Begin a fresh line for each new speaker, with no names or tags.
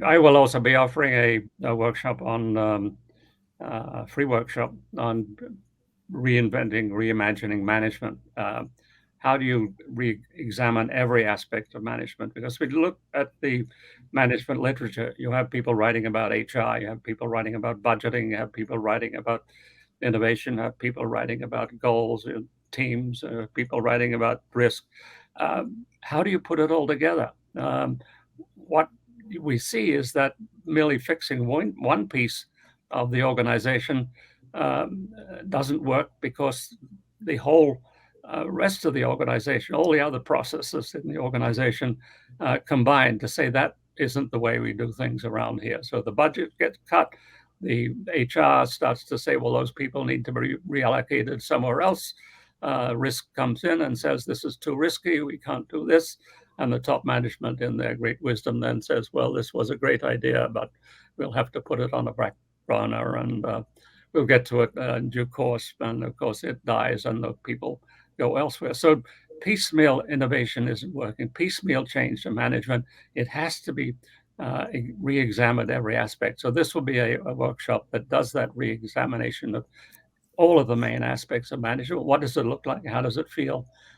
I will also be offering a workshop on free workshop on reinventing, reimagining management. How do you re-examine every aspect of management? Because we look at the management literature, you have people writing about HR, you have people writing about budgeting, you have people writing about innovation, you have people writing about goals, teams, people writing about risk. How do you put it all together? What we see is that merely fixing one piece of the organization doesn't work because the whole rest of the organization, all the other processes in the organization combine to say that isn't the way we do things around here. So the budget gets cut. The HR starts to say, well, those people need to be reallocated somewhere else. Risk comes in and says, this is too risky. We can't do this. And the top management, in their great wisdom, then says, well, this was a great idea, but we'll have to put it on a back burner and we'll get to it in due course. And of course, it dies and the people go elsewhere. So piecemeal innovation isn't working. Piecemeal change to management, it has to be re-examined every aspect. So this will be a workshop that does that re-examination of all of the main aspects of management. What does it look like? How does it feel?